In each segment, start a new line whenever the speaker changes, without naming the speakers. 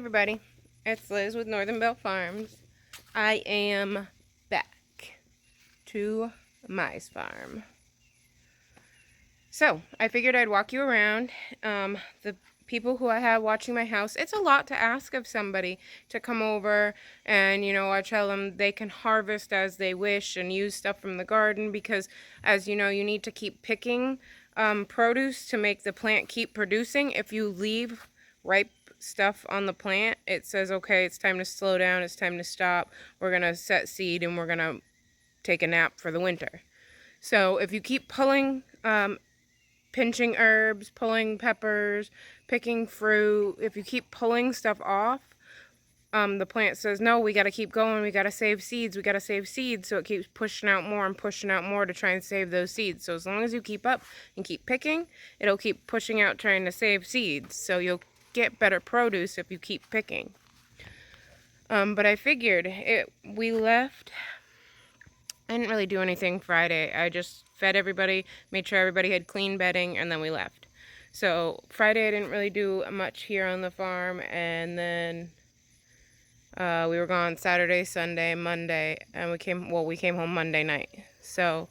everybody, it's Liz with Northern Belle Farms. I am back to Mi's farm. So, I figured I'd walk you around. The people who I have watching my house, it's a lot to ask of somebody to come over and, I tell them they can harvest as they wish and use stuff from the garden because, as you know, you need to keep picking produce to make the plant keep producing. If you leave ripe stuff on the plant, it says, okay, it's time to slow down, it's time to stop, we're going to set seed and we're going to take a nap for the winter. So if you keep pulling, pinching herbs, pulling peppers, picking fruit, if you keep pulling stuff off, the plant says, no, we got to keep going, we got to save seeds, so it keeps pushing out more and pushing out more to try and save those seeds. So as long as you keep up and keep picking, it'll keep pushing out trying to save seeds, so you'll get better produce if you keep picking. But I figured we left. I didn't really do anything Friday. I just fed everybody, made sure everybody had clean bedding, and then we left. So Friday I didn't really do much here on the farm, and then we were gone Saturday, Sunday, Monday, and we came home Monday night. So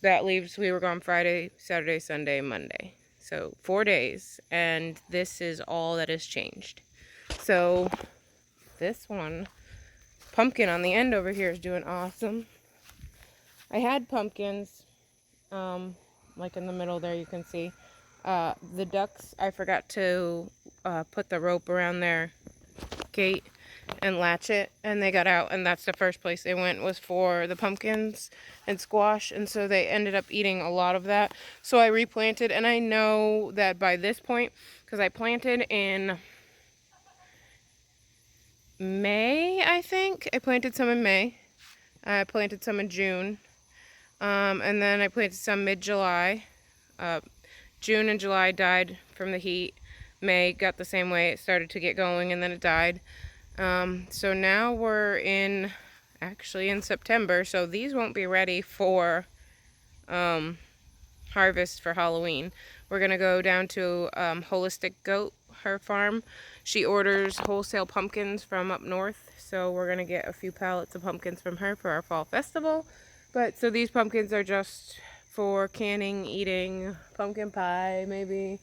that leaves, we were gone Friday, Saturday, Sunday, Monday. So 4 days, and this is all that has changed. So this one, pumpkin on the end over here, is doing awesome. I had pumpkins, like in the middle there you can see. The ducks, I forgot to put the rope around their gate and latch it, and they got out, and that's the first place they went, was for the pumpkins and squash, and so they ended up eating a lot of that. So I replanted, and I know that by this point, because I planted in May, I think. I planted some in May. I planted some in June. And then I planted some mid-July. June and July died from the heat. May got the same way. It started to get going and then it died. So now we're actually in September, so these won't be ready for harvest for Halloween. We're going to go down to Holistic Goat, her farm. She orders wholesale pumpkins from up north, so we're going to get a few pallets of pumpkins from her for our fall festival. But so these pumpkins are just for canning, eating, pumpkin pie, maybe.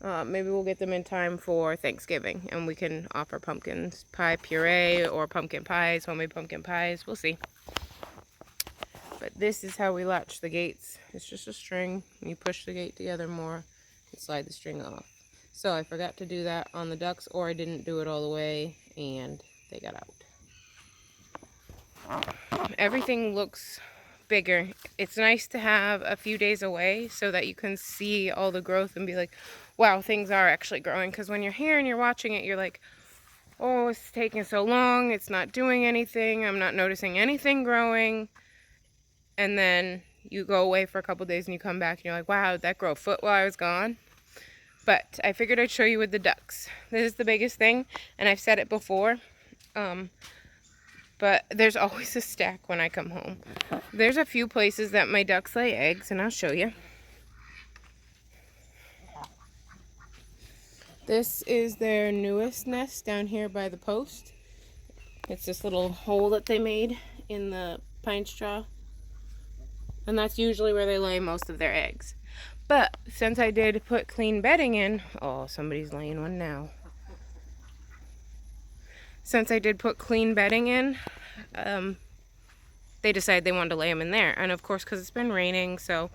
Maybe we'll get them in time for Thanksgiving, and we can offer pumpkin pie puree or pumpkin pies, homemade pumpkin pies. We'll see. But this is how we latch the gates. It's just a string. You push the gate together more and slide the string off. So I forgot to do that on the ducks, or I didn't do it all the way, and they got out. Everything looks bigger. It's nice to have a few days away so that you can see all the growth and be like, wow, things are actually growing. Because when you're here and you're watching it, you're like, oh, it's taking so long, it's not doing anything, I'm not noticing anything growing. And then you go away for a couple days and you come back and you're like, wow, did that grow a foot while I was gone? But I figured I'd show you with the ducks. This is the biggest thing, and I've said it before, but there's always a stack when I come home. There's a few places that my ducks lay eggs, and I'll show you. This is their newest nest down here by the post. It's this little hole that they made in the pine straw, and that's usually where they lay most of their eggs. But since I did put clean bedding in, oh, somebody's laying one now. Since I did put clean bedding in, they decided they wanted to lay them in there. And of course, because it's been raining, so,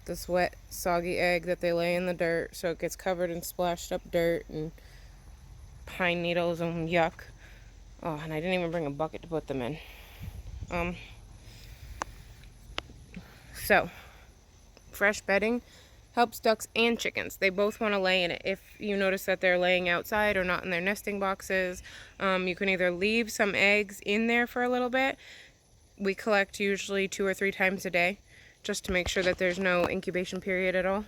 this wet, soggy egg that they lay in the dirt, so it gets covered in splashed up dirt and pine needles and yuck. Oh, and I didn't even bring a bucket to put them in. So, fresh bedding helps ducks and chickens. They both want to lay in it. If you notice that they're laying outside or not in their nesting boxes, you can either leave some eggs in there for a little bit. We collect usually 2 or 3 times a day just to make sure that there's no incubation period at all.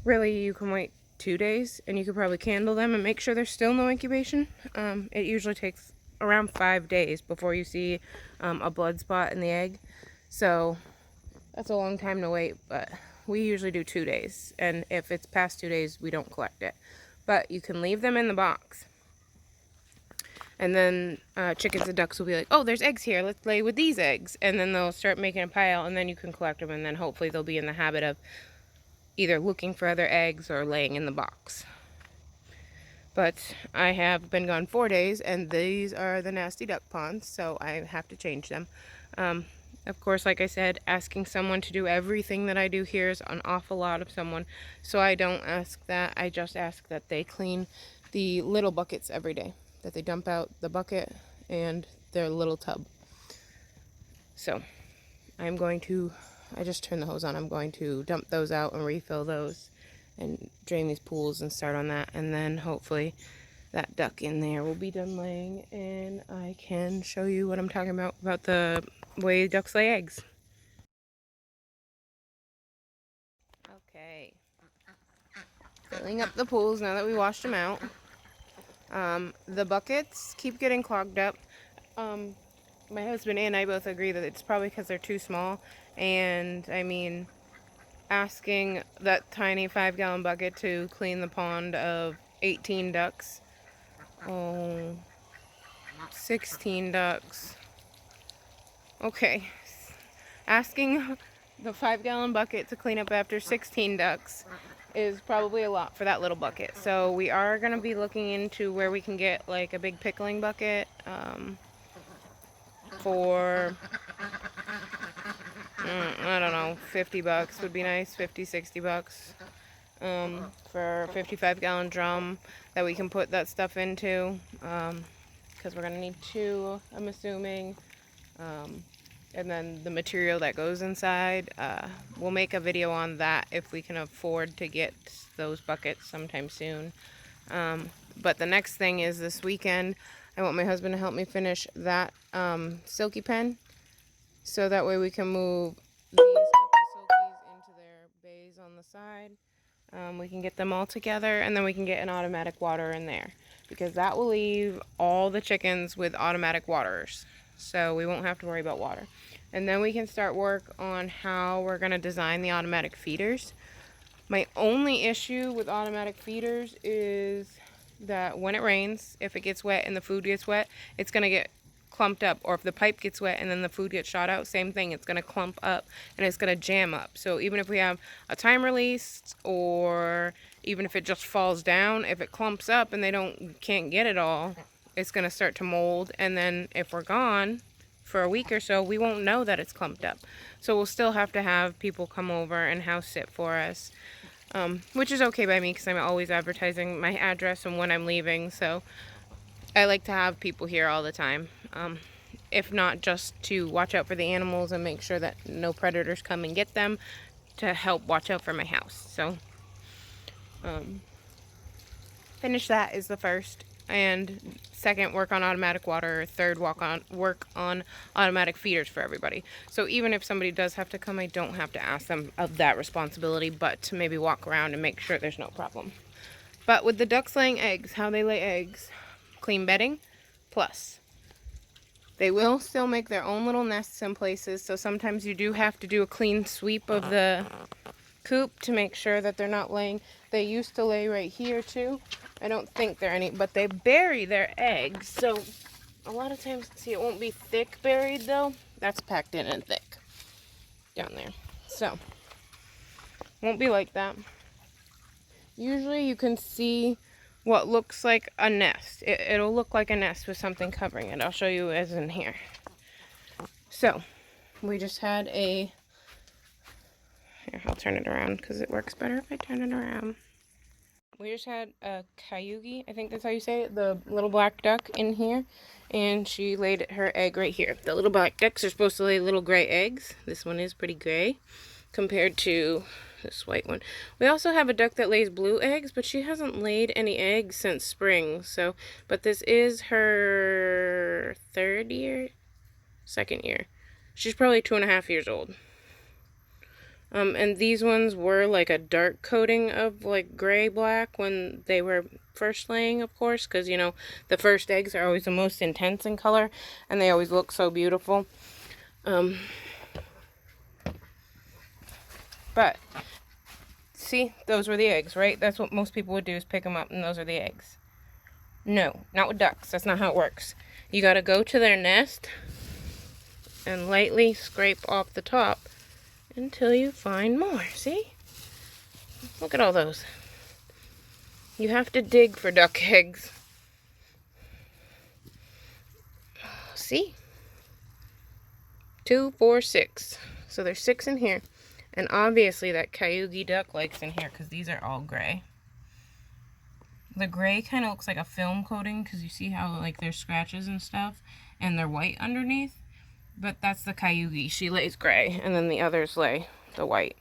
Really, you can wait 2 days and you could probably candle them and make sure there's still no incubation. It usually takes around 5 days before you see a blood spot in the egg. So that's a long time to wait, but we usually do 2 days. And if it's past 2 days, we don't collect it. But you can leave them in the box. And then chickens and ducks will be like, oh, there's eggs here. Let's lay with these eggs. And then they'll start making a pile, and then you can collect them. And then hopefully they'll be in the habit of either looking for other eggs or laying in the box. But I have been gone 4 days, and these are the nasty duck ponds, so I have to change them. Of course, like I said, asking someone to do everything that I do here is an awful lot of someone. So I don't ask that. I just ask that they clean the little buckets every day. That they dump out the bucket and their little tub. So I just turned the hose on. I'm going to dump those out and refill those and drain these pools and start on that. And then hopefully that duck in there will be done laying, and I can show you what I'm talking about the way ducks lay eggs. Okay. Filling up the pools now that we washed them out. The buckets keep getting clogged up. My husband and I both agree that it's probably because they're too small. And I mean, asking that tiny 5-gallon bucket to clean the pond of 18 ducks. Oh, 16 ducks. Okay. Asking the 5-gallon bucket to clean up after 16 ducks is probably a lot for that little bucket. So we are going to be looking into where we can get like a big pickling bucket for I don't know, 50 bucks would be nice, 50, 60 bucks for a 55-gallon drum that we can put that stuff into, because we're going to need 2, I'm assuming. And then the material that goes inside, we'll make a video on that if we can afford to get those buckets sometime soon. But the next thing is this weekend, I want my husband to help me finish that silky pen, so that way we can move these couple silkies into their bays on the side. We can get them all together, and then we can get an automatic water in there, because that will leave all the chickens with automatic waterers. So we won't have to worry about water. And then we can start work on how we're going to design the automatic feeders. My only issue with automatic feeders is that when it rains, if it gets wet and the food gets wet, it's going to get clumped up. Or if the pipe gets wet and then the food gets shot out, same thing, it's going to clump up and it's going to jam up. So even if we have a time release, or even if it just falls down, if it clumps up and they can't get it all, it's going to start to mold, and then if we're gone for a week or so, we won't know that it's clumped up. So we'll still have to have people come over and house sit for us, which is okay by me because I'm always advertising my address and when I'm leaving. So I like to have people here all the time, if not just to watch out for the animals and make sure that no predators come and get them, to help watch out for my house. So finish that is the first. And second, work on automatic water. Third, work on automatic feeders for everybody. So even if somebody does have to come, I don't have to ask them of that responsibility, but to maybe walk around and make sure there's no problem. But with the ducks laying eggs, how they lay eggs, clean bedding, plus they will still make their own little nests in places. So sometimes you do have to do a clean sweep of the coop to make sure that they're not laying. They used to lay right here too. I don't think they're any, but they bury their eggs. So a lot of times, see, it won't be thick buried though. That's packed in and thick down there. So won't be like that. Usually you can see what looks like a nest. It'll look like a nest with something covering it. I'll show you as in here. So we just had here, I'll turn it around because it works better if I turn it around. We just had a cayugi, I think that's how you say it, the little black duck in here, and she laid her egg right here. The little black ducks are supposed to lay little gray eggs. This one is pretty gray compared to this white one. We also have a duck that lays blue eggs, but she hasn't laid any eggs since spring. So, but this is her second year. She's probably 2.5 years old. And these ones were like a dark coating of like gray black when they were first laying, of course, because you know the first eggs are always the most intense in color and they always look so beautiful. But see, those were the eggs, right? That's what most people would do, is pick them up, and those are the eggs. No, not with ducks. That's not how it works. You gotta go to their nest and lightly scrape off the top until you find more. See? Look at all those. You have to dig for duck eggs. See? 2, 4, 6. So there's 6 in here. And obviously that Cayuga duck likes in here because these are all gray. The gray kind of looks like a film coating because you see how like there's scratches and stuff and they're white underneath. But that's the Cayuga. She lays gray and then the others lay the white.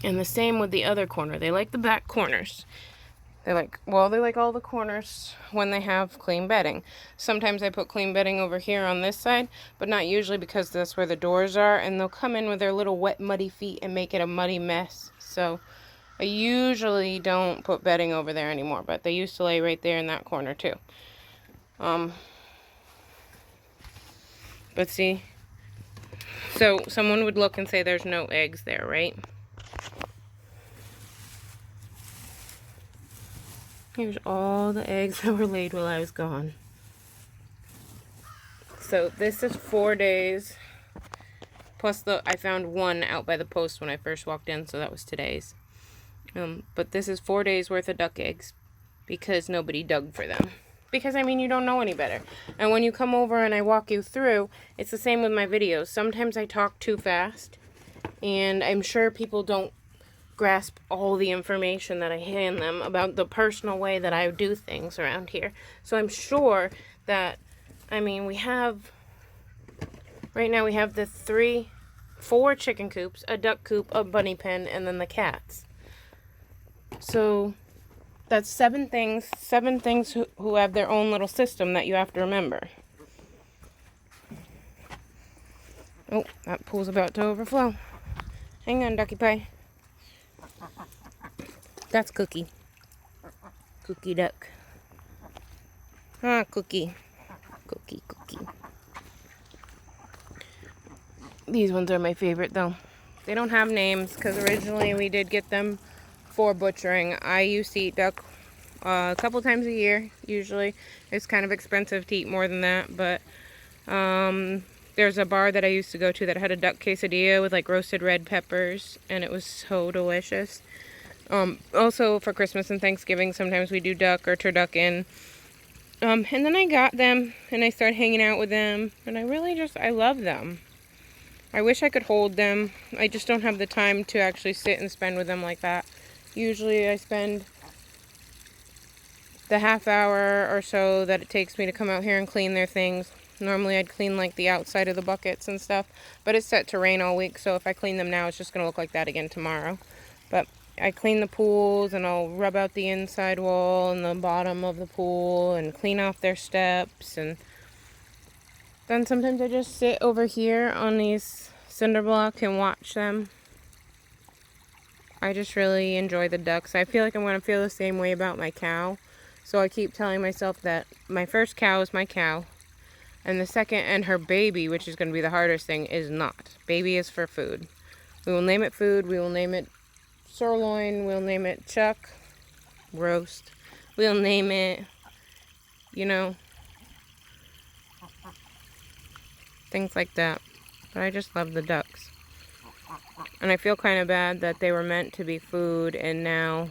And the same with the other corner. They like the back corners. They like all the corners when they have clean bedding. Sometimes I put clean bedding over here on this side, but not usually because that's where the doors are, and they'll come in with their little wet, muddy feet and make it a muddy mess. So I usually don't put bedding over there anymore, but they used to lay right there in that corner too. But see, so someone would look and say there's no eggs there, right? Here's all the eggs that were laid while I was gone. So this is 4 days. Plus I found one out by the post when I first walked in, so that was today's. But this is 4 days worth of duck eggs because nobody dug for them. Because, I mean, you don't know any better. And when you come over and I walk you through, it's the same with my videos. Sometimes I talk too fast, and I'm sure people don't grasp all the information that I hand them about the personal way that I do things around here. So I'm sure that, I mean, right now we have the 4 chicken coops, a duck coop, a bunny pen, and then the cats. So that's 7 things who have their own little system that you have to remember. Oh, that pool's about to overflow. Hang on, Ducky Pie. That's Cookie. Cookie duck. Ah, Cookie. Cookie. These ones are my favorite though. They don't have names because originally we did get them for butchering. I used to eat duck a couple times a year usually. It's kind of expensive to eat more than that, but there's a bar that I used to go to that had a duck quesadilla with like roasted red peppers, and it was so delicious. Also for Christmas and Thanksgiving, sometimes we do duck or turducken. And then I got them and I started hanging out with them, and I love them. I wish I could hold them. I just don't have the time to actually sit and spend with them like that. Usually I spend the half hour or so that it takes me to come out here and clean their things. Normally I'd clean like the outside of the buckets and stuff, but it's set to rain all week, so if I clean them now, it's just going to look like that again tomorrow. But I clean the pools, and I'll rub out the inside wall and the bottom of the pool and clean off their steps. And then sometimes I just sit over here on these cinder blocks and watch them. I just really enjoy the ducks. I feel like I'm going to feel the same way about my cow. So I keep telling myself that my first cow is my cow, and the second and her baby, which is going to be the hardest thing, is not. Baby is for food. We will name it food. We will name it sirloin. We'll name it chuck, roast. We'll name it, things like that. But I just love the ducks. And I feel kind of bad that they were meant to be food, and now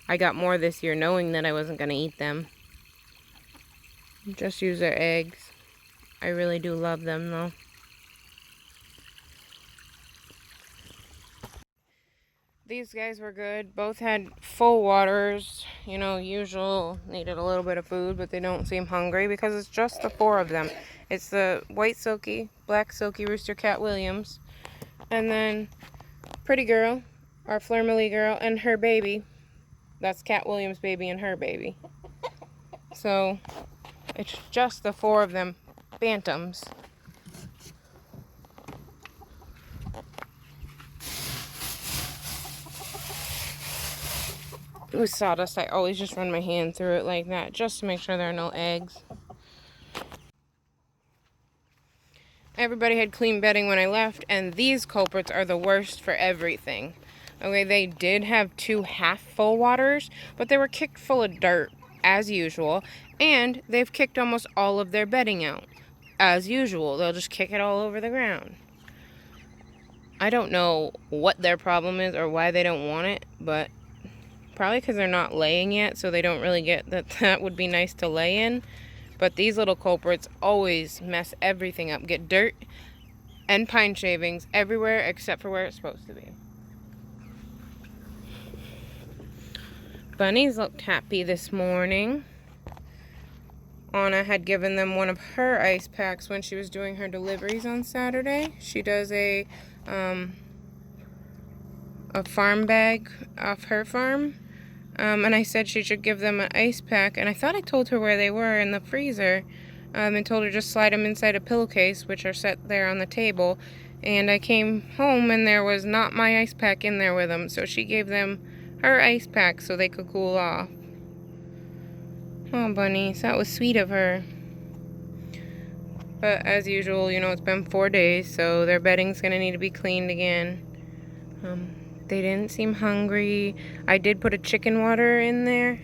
I got more this year knowing that I wasn't going to eat them. Just use their eggs. I really do love them though. These guys were good. Both had full waters. Usual, needed a little bit of food, but they don't seem hungry because it's just the 4 of them. It's the white silky, black silky rooster cat Williams, and then Pretty Girl, our Fleur-Malie girl, and her baby. That's Cat Williams' baby and her baby. So it's just the 4 of them bantams. With sawdust, I always just run my hand through it like that just to make sure there are no eggs. everybody had clean bedding when I left, and these culprits are the worst for everything. Okay, they did have 2 half-full waters, but they were kicked full of dirt, as usual, and they've kicked almost all of their bedding out. As usual, they'll just kick it all over the ground. I don't know what their problem is or why they don't want it, but probably because they're not laying yet, so they don't really get that that would be nice to lay in. But these little culprits always mess everything up. Get dirt and pine shavings everywhere except for where it's supposed to be. Bunnies looked happy this morning. Anna had given them one of her ice packs when she was doing her deliveries on Saturday. She does a farm bag off her farm. And I said she should give them an ice pack. And I thought I told her where they were in the freezer. And told her just slide them inside a pillowcase, which are set there on the table. And I came home and there was not my ice pack in there with them. So she gave them her ice pack so they could cool off. Oh, bunnies, that was sweet of her. But as usual, you know, it's been 4 days, so their bedding's gonna need to be cleaned again. They didn't seem hungry. I did put a chicken water in there.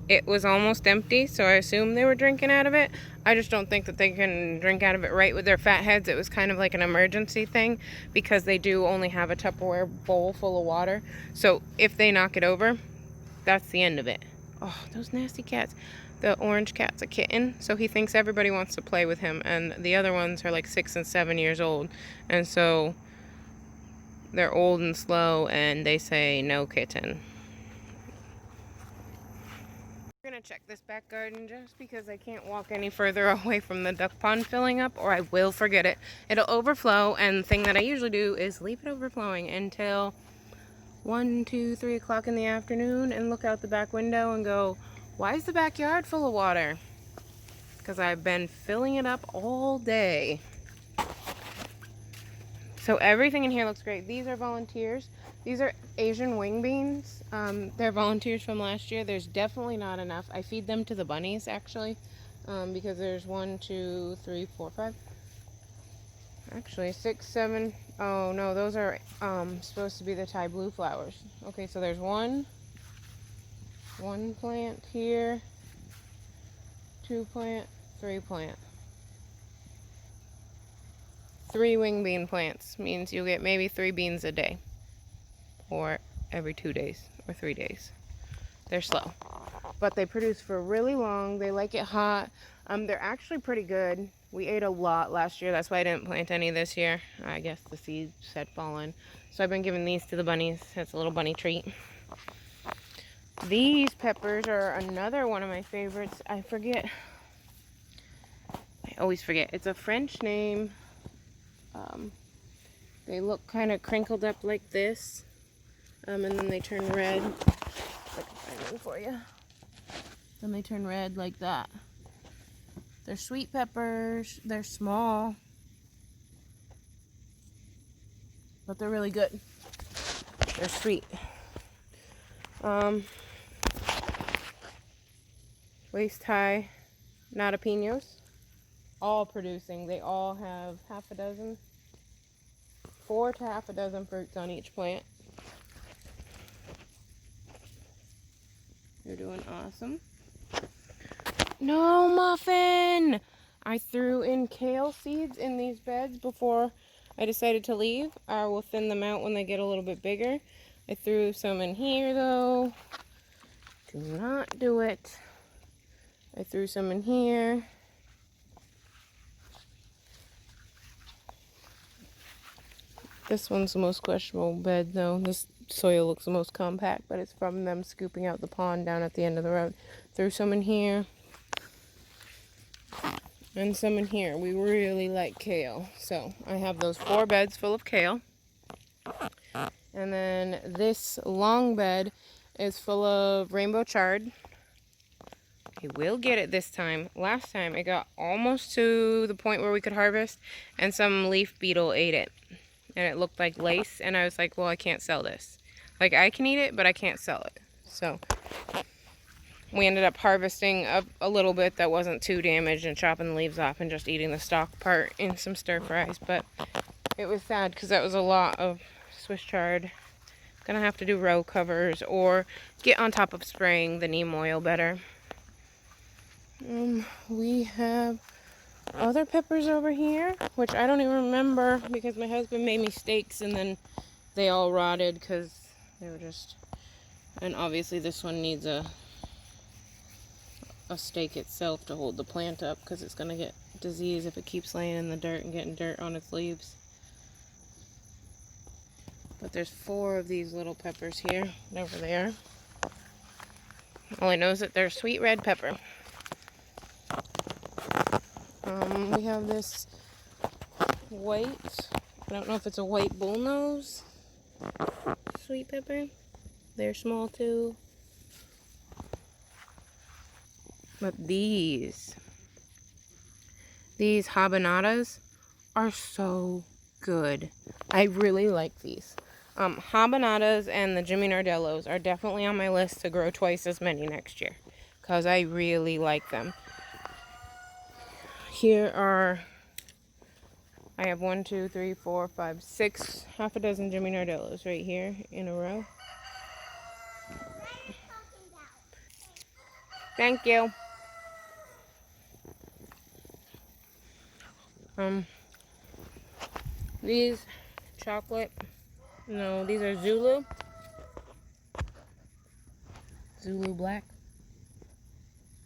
It was almost empty, so I assume they were drinking out of it. I just don't think that they can drink out of it right with their fat heads. It was kind of like an emergency thing because they do only have a Tupperware bowl full of water. So if they knock it over, that's the end of it. Oh, those nasty cats. The orange cat's a kitten, so he thinks everybody wants to play with him, and the other ones are like 6 and 7 years old, and so they're old and slow, and they say no kitten. We're gonna check this back garden just because I can't walk any further away from the duck pond filling up, or I will forget it. It'll overflow, and the thing that I usually do is leave it overflowing until 1, 2, 3 o'clock in the afternoon and look out the back window and go, why is the backyard full of water? Because I've been filling it up all day. So everything in here looks great. These are volunteers. These are Asian wing beans. They're volunteers from last year. There's definitely not enough. I feed them to the bunnies, actually, because there's 1, 2, 3, 4, 5. Actually, 6, 7. Oh, no, those are supposed to be the Thai blue flowers. Okay, so there's one plant here, 2 plant, 3 plant. 3 wing bean plants means you get maybe 3 beans a day, or every 2 days or 3 days. They're slow, but they produce for really long. They like it hot. They're actually pretty good. We ate a lot last year. That's why I didn't plant any this year. I guess the seeds had fallen. So I've been giving these to the bunnies. It's a little bunny treat. These peppers are another one of my favorites. I always forget. It's a French name. They look kind of crinkled up like this. And then they turn red. If I can find one for you. Then they turn red like that. They're sweet peppers. They're small. But they're really good. They're sweet. Waist high jalapenos. All producing. They all have half a dozen. 4 to half a dozen fruits on each plant. You're doing awesome. No, Muffin! I threw in kale seeds in these beds before I decided to leave. I will thin them out when they get a little bit bigger. I threw some in here, though. Do not do it. I threw some in here. This one's the most questionable bed, though. This soil looks the most compact, but it's from them scooping out the pond down at the end of the road. Threw some in here. And some in here. We really like kale. So I have those 4 beds full of kale. And then this long bed is full of rainbow chard. I will get it this time. Last time it got almost to the point where we could harvest, and some leaf beetle ate it. And it looked like lace, and I was like, well, I can't sell this. Like, I can eat it, but I can't sell it. So We ended up harvesting a little bit that wasn't too damaged and chopping the leaves off and just eating the stalk part in some stir fries. But it was sad because that was a lot of Swiss chard. Gonna have to do row covers or get on top of spraying the neem oil better. We have other peppers over here, which I don't even remember because my husband made me steaks and then they all rotted because they were just... And obviously this one needs a stake itself to hold the plant up because it's going to get disease if it keeps laying in the dirt and getting dirt on its leaves. But there's 4 of these little peppers here and over there. All I know is that they're sweet red pepper. We have this white, I don't know if it's a white bullnose sweet pepper. They're small too. But these habanadas are so good. I really like these. Habanadas and the Jimmy Nardellos are definitely on my list to grow twice as many next year because I really like them. Here are, I have 1, 2, 3, 4, 5, 6, half a dozen Jimmy Nardellos right here in a row. Thank you. These chocolate, no, these are Zulu black.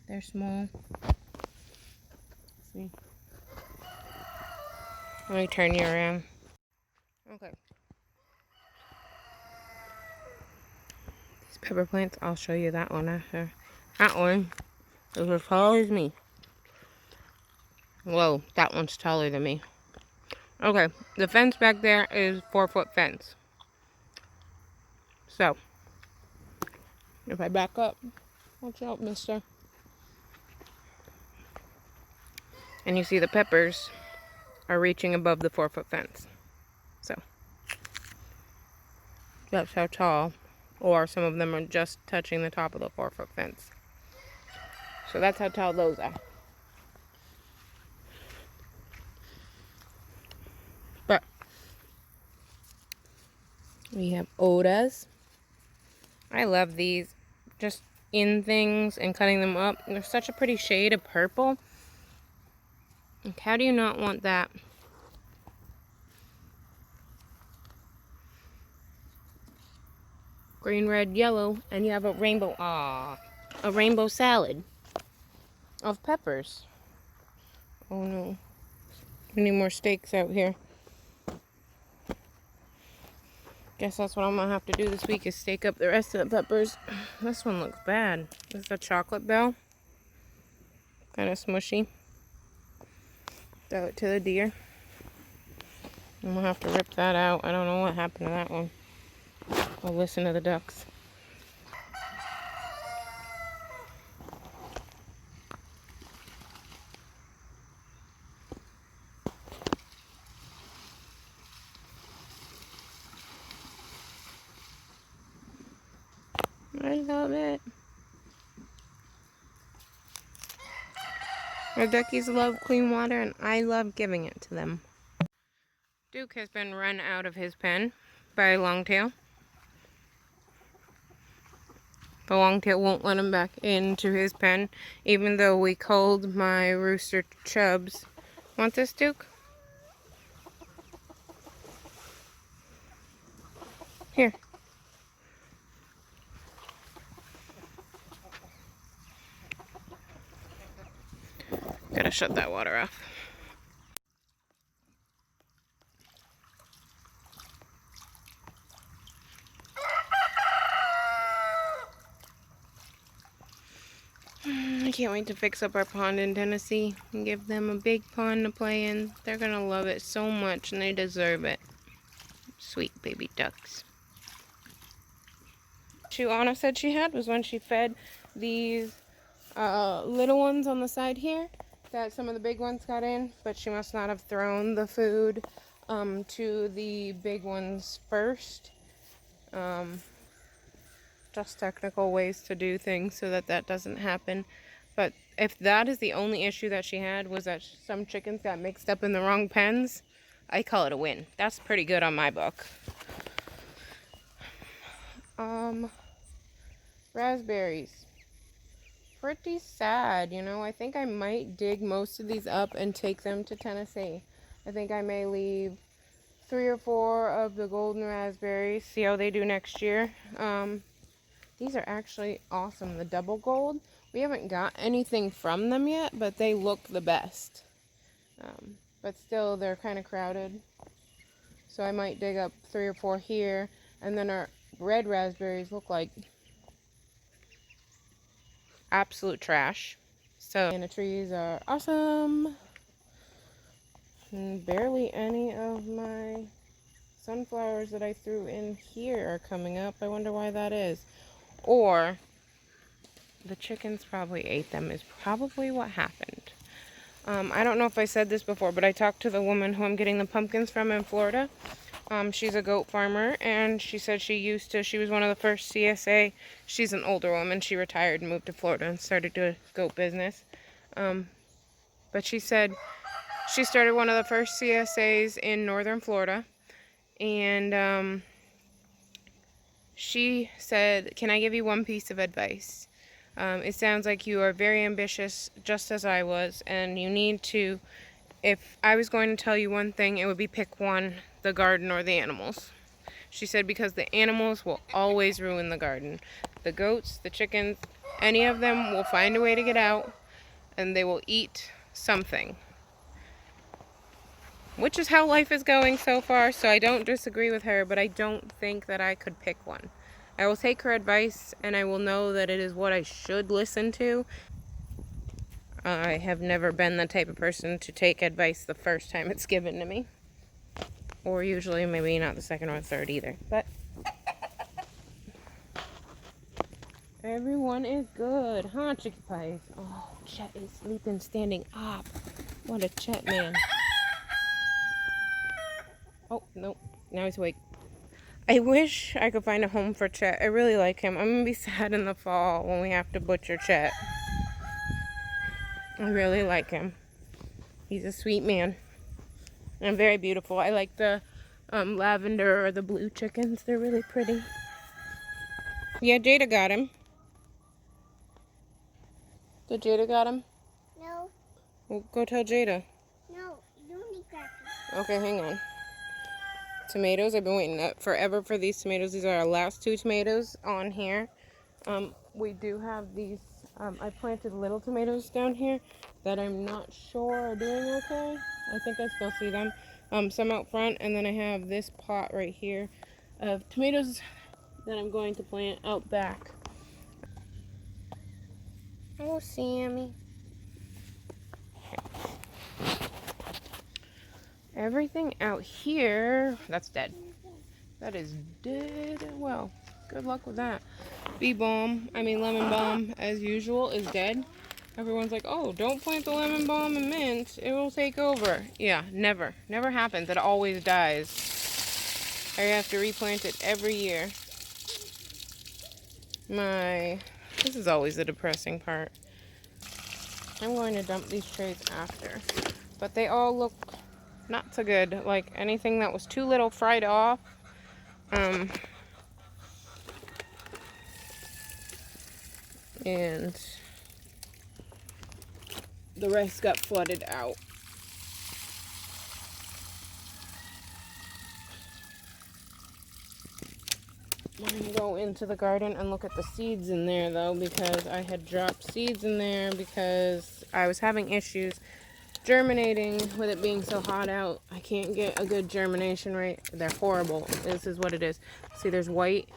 They're small. See. Let me turn you around. Okay. These pepper plants, I'll show you that one after. That one is as tall as me. Whoa, that one's taller than me. Okay, the fence back there is 4-foot fence. So, if I back up, watch out, mister. And you see the peppers are reaching above the 4-foot fence. So, that's how tall, or some of them are just touching the top of the 4-foot fence. So that's how tall those are. But we have Odas. I love these, just in things and cutting them up. They're such a pretty shade of purple. Like, how do you not want that? Green, red, yellow, and you have a rainbow, a rainbow salad of peppers. Oh no, we need more steaks out here. Guess that's what I'm gonna have to do this week is stake up the rest of the peppers. This one looks bad. This is a chocolate Belle. Kind of smushy. Throw it to the deer. I'm gonna have to rip that out. I don't know what happened to that one. I'll listen to the ducks. I love it. Our duckies love clean water and I love giving it to them. Duke has been run out of his pen by Longtail. The Longtail won't let him back into his pen, even though we culled my rooster Chubs. Want this, Duke? Here. Gotta shut that water off. I can't wait to fix up our pond in Tennessee and give them a big pond to play in. They're gonna love it so much and they deserve it. Sweet baby ducks. What Anna said she had was when she fed these little ones on the side here that some of the big ones got in, but she must not have thrown the food to the big ones first. just technical ways to do things so that that doesn't happen. But if that is the only issue that she had, was that some chickens got mixed up in the wrong pens, I call it a win. That's pretty good on my book. Raspberries. Pretty sad, you know. I think I might dig most of these up and take them to Tennessee. I think I may leave 3 or 4 of the golden raspberries, see how they do next year. These are actually awesome, the double gold. We haven't got anything from them yet, but they look the best. But still, they're kind of crowded. So I might dig up 3 or 4 here, and then our red raspberries look like absolute trash. So, and the trees are awesome. And barely any of my sunflowers that I threw in here are coming up. I wonder why that is. Or the chickens probably ate them is probably what happened. I don't know if I said this before, but I talked to the woman who I'm getting the pumpkins from in Florida. She's a goat farmer, and she said she was one of the first CSA. She's an older woman. She retired and moved to Florida and started a goat business. But she said she started one of the first CSAs in northern Florida. And she said, "Can I give you one piece of advice? It sounds like you are very ambitious, just as I was, and you need to, if I was going to tell you one thing, it would be pick one, the garden or the animals." She said, because the animals will always ruin the garden. The goats, the chickens, any of them will find a way to get out, and they will eat something. Which is how life is going so far, so I don't disagree with her, but I don't think that I could pick one. I will take her advice, and I will know that it is what I should listen to. I have never been the type of person to take advice the first time it's given to me. Or usually maybe not the second or third either. But everyone is good, huh, Chicky Pies? Oh, Chet is sleeping standing up. What a Chet man. Oh, no. Now he's awake. I wish I could find a home for Chet. I really like him. I'm going to be sad in the fall when we have to butcher Chet. I really like him. He's a sweet man. And very beautiful. I like the lavender or the blue chickens. They're really pretty. Yeah, Jada got him. Did Jada got him?
No.
Well, go tell Jada.
No, you don't need crackers.
Okay, hang on. Tomatoes. I've been waiting forever for these tomatoes. These are our last 2 tomatoes on here. We do have these. I planted little tomatoes down here that I'm not sure are doing okay. I think I still see them. Some out front, and then I have this pot right here of tomatoes that I'm going to plant out back. Oh, Sammy. Everything out here, that's dead. That is dead. Well, good luck with that. Lemon balm, as usual, is dead. Everyone's like, oh, don't plant the lemon balm and mint. It will take over. Yeah, never. Never happens. It always dies. I have to replant it every year. This is always the depressing part. I'm going to dump these trays after. But they all look not so good. Like anything that was too little fried off. And the rest got flooded out. I'm going to go into the garden and look at the seeds in there though, because I had dropped seeds in there because I was having issues germinating with it being so hot out. I can't get a good germination rate. They're horrible. This is what it is. See, there's white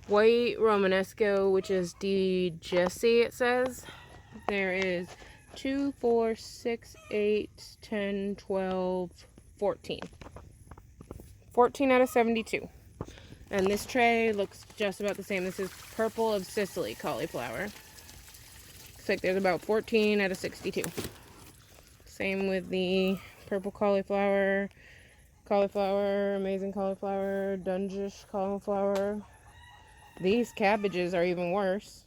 Romanesco, which is D. Jesse, it says. There is 2, 4, 6, 8, 10, 12, 14. 14 out of 72. And this tray looks just about the same. This is Purple of Sicily cauliflower. Looks like there's about 14 out of 62. Same with the purple cauliflower, amazing cauliflower, Dungish cauliflower. These cabbages are even worse.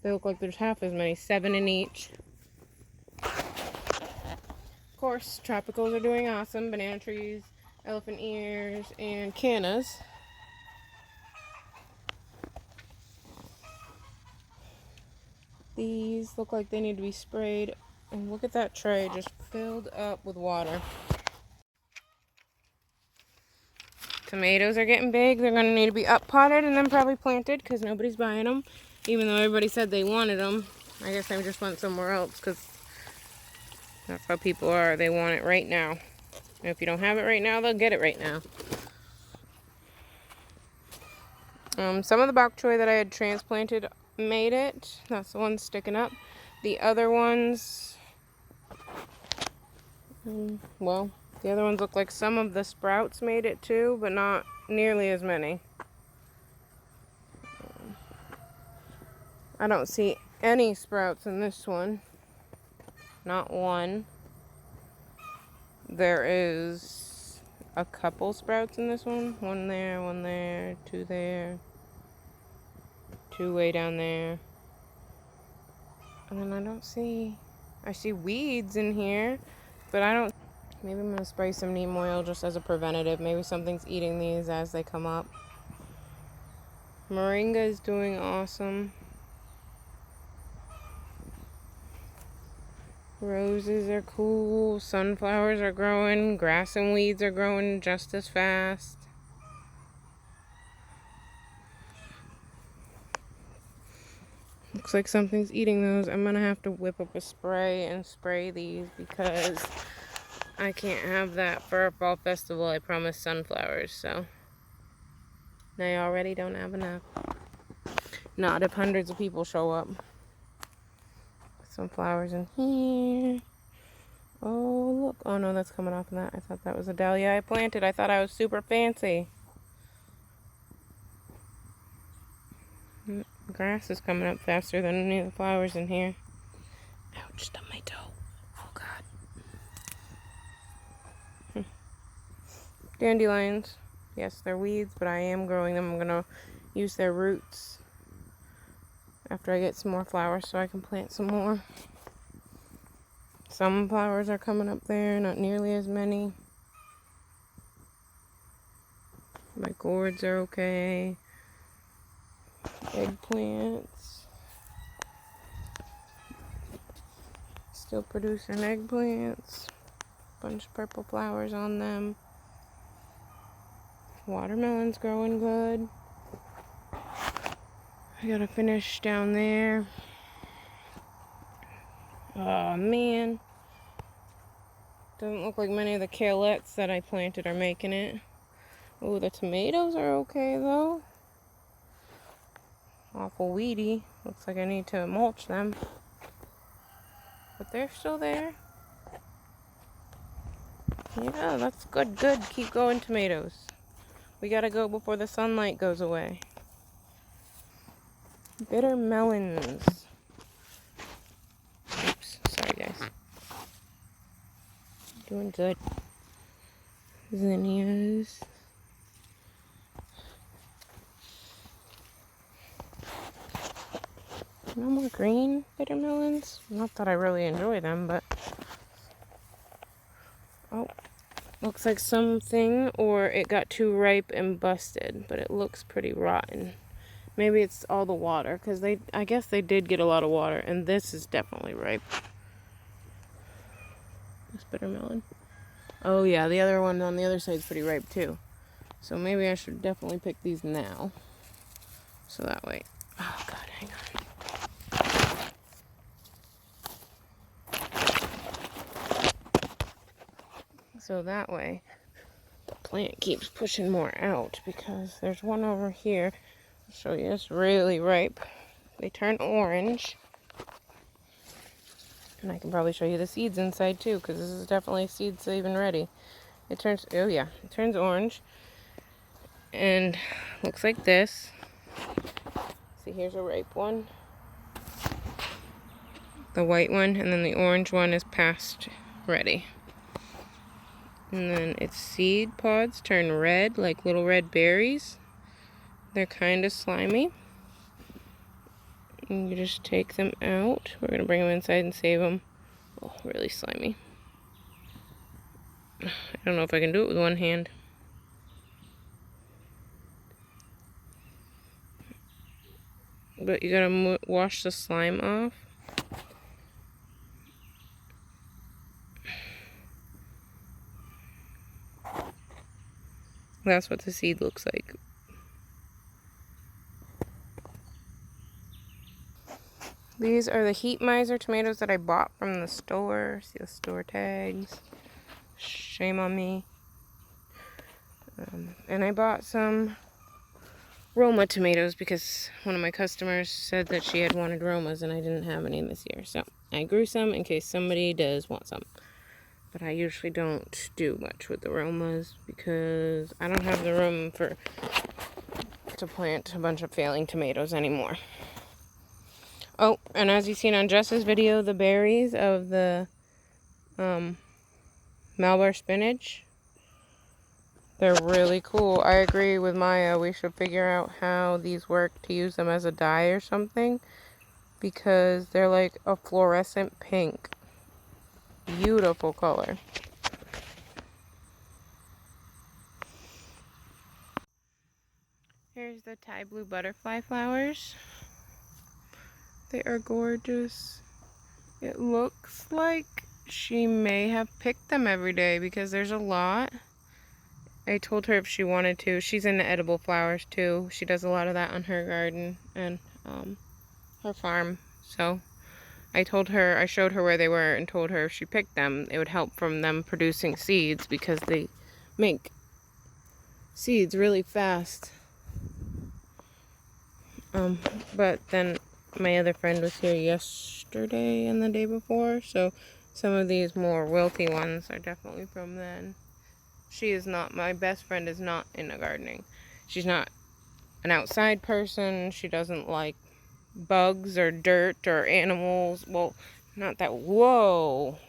They look like there's half as many, 7 in each. Of course, tropicals are doing awesome. Banana trees, elephant ears, and cannas. These look like they need to be sprayed. And look at that tray just filled up with water. Tomatoes are getting big. They're going to need to be up potted and then probably planted because nobody's buying them. Even though everybody said they wanted them. I guess they just went somewhere else because that's how people are. They want it right now. And if you don't have it right now, they'll get it right now. Some of the bok choy that I had transplanted made it. That's the one sticking up. The other ones, well, the other ones look like some of the sprouts made it too, but not nearly as many. I don't see any sprouts in this one. Not one. There is a couple sprouts in this one. One there, 2 there. 2 way down there. And then I see weeds in here, but maybe I'm going to spray some neem oil just as a preventative. Maybe something's eating these as they come up. Moringa is doing awesome. Roses are cool. Sunflowers are growing. Grass and weeds are growing just as fast. Looks like something's eating those. I'm going to have to whip up a spray and spray these because I can't have that for our fall festival. I promised sunflowers, so they already don't have enough. Not if hundreds of people show up. Some flowers in here. Oh, look. Oh, no, that's coming off of that. I thought that was a dahlia I planted. I thought I was super fancy. Grass is coming up faster than any of the flowers in here. Ouch, stubbed my toe. Oh, God. Dandelions. Yes, they're weeds, but I am growing them. I'm going to use their roots after I get some more flowers so I can plant some more. Some flowers are coming up there, not nearly as many. My gourds are okay. Eggplants. Still producing eggplants. Bunch of purple flowers on them. Watermelon's growing good. I gotta finish down there. Oh man. Doesn't look like many of the kaleettes that I planted are making it. Oh, the tomatoes are okay though. Awful weedy. Looks like I need to mulch them. But they're still there. Yeah, that's good. Good. Keep going, tomatoes. We gotta go before the sunlight goes away. Bitter melons. Oops. Sorry, guys. Doing good. Zinnias. No more green bitter melons. Not that I really enjoy them, but... Oh. Looks like something, or it got too ripe and busted, but it looks pretty rotten. Maybe it's all the water, because I guess they did get a lot of water, and this is definitely ripe. This bitter melon. Oh yeah, the other one on the other side is pretty ripe too. So maybe I should definitely pick these now. So that way. Oh God, hang on. So that way the plant keeps pushing more out, because there's one over here. I'll show you, it's really ripe. They turn orange. And I can probably show you the seeds inside too, because this is definitely seed saving ready. It turns, oh yeah, it turns orange. And looks like this. See, here's a ripe one. The white one, and then the orange one is past ready. And then its seed pods turn red, like little red berries. They're kind of slimy. And you just take them out. We're going to bring them inside and save them. Oh, really slimy. I don't know if I can do it with one hand. But you gotta wash the slime off. That's what the seed looks like. These are the Heat Miser tomatoes that I bought from the store. See the store tags. Shame on me. And I bought some Roma tomatoes because one of my customers said that she had wanted Romas and I didn't have any this year. So I grew some in case somebody does want some. But I usually don't do much with the Romas because I don't have the room to plant a bunch of failing tomatoes anymore. Oh, and as you've seen on Jess's video, the berries of the Malabar spinach, they're really cool. I agree with Maya. We should figure out how these work to use them as a dye or something because they're like a fluorescent pink. Beautiful color. Here's the Thai blue butterfly flowers. They are gorgeous. It looks like she may have picked them every day because there's a lot. I told her if she wanted to. She's into edible flowers too. She does a lot of that on her garden and her farm. So I showed her where they were and told her if she picked them, it would help from them producing seeds because they make seeds really fast. But then my other friend was here yesterday and the day before, so some of these more wilty ones are definitely from then. She is not, my best friend is not into gardening. She's not an outside person. She doesn't like bugs or dirt or animals. Well, not that, whoa.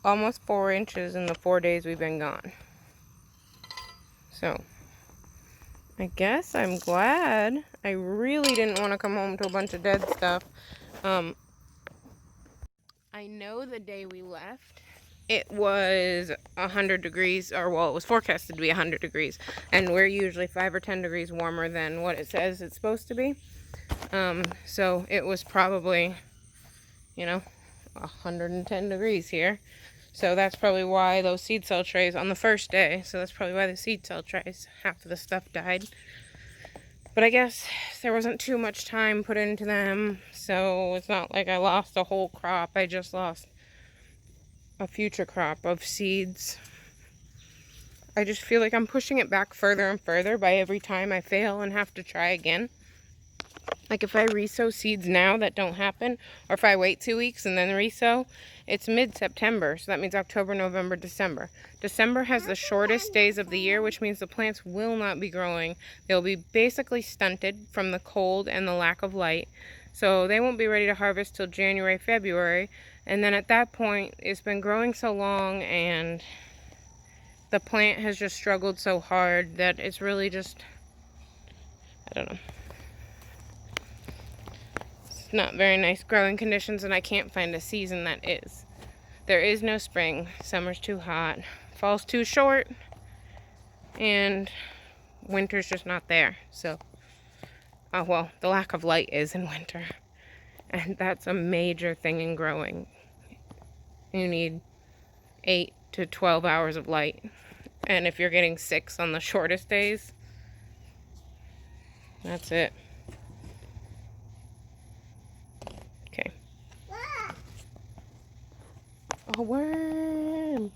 Almost 4 inches in the 4 days we've been gone. So I guess I'm glad. I really didn't want to come home to a bunch of dead stuff. I know the day we left, it was 100 degrees, or well, it was forecasted to be 100 degrees, and we're usually 5 or 10 degrees warmer than what it says it's supposed to be. So it was probably, 110 degrees here. So that's probably why those seed cell trays on the first day, so that's probably why the seed cell trays, half of the stuff died. But I guess there wasn't too much time put into them, so it's not like I lost a whole crop. I just lost a future crop of seeds. I just feel like I'm pushing it back further and further by every time I fail and have to try again. Like if I resow seeds now that don't happen, or if I wait 2 weeks and then resow, it's mid-September, so that means October, November, December. December has the shortest days of the year, which means the plants will not be growing. They'll be basically stunted from the cold and the lack of light. So they won't be ready to harvest till January, February. And then at that point, it's been growing so long and the plant has just struggled so hard that it's really just, I don't know. It's not very nice growing conditions, and I can't find a season that is. There is no spring. Summer's too hot. Fall's too short. And winter's just not there. So, well, the lack of light is in winter. And that's a major thing in growing. You need 8 to 12 hours of light. And if you're getting 6 on the shortest days, that's it. Okay. A worm.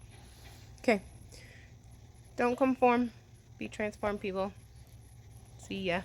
Okay. Don't conform. Be transformed, people. See ya.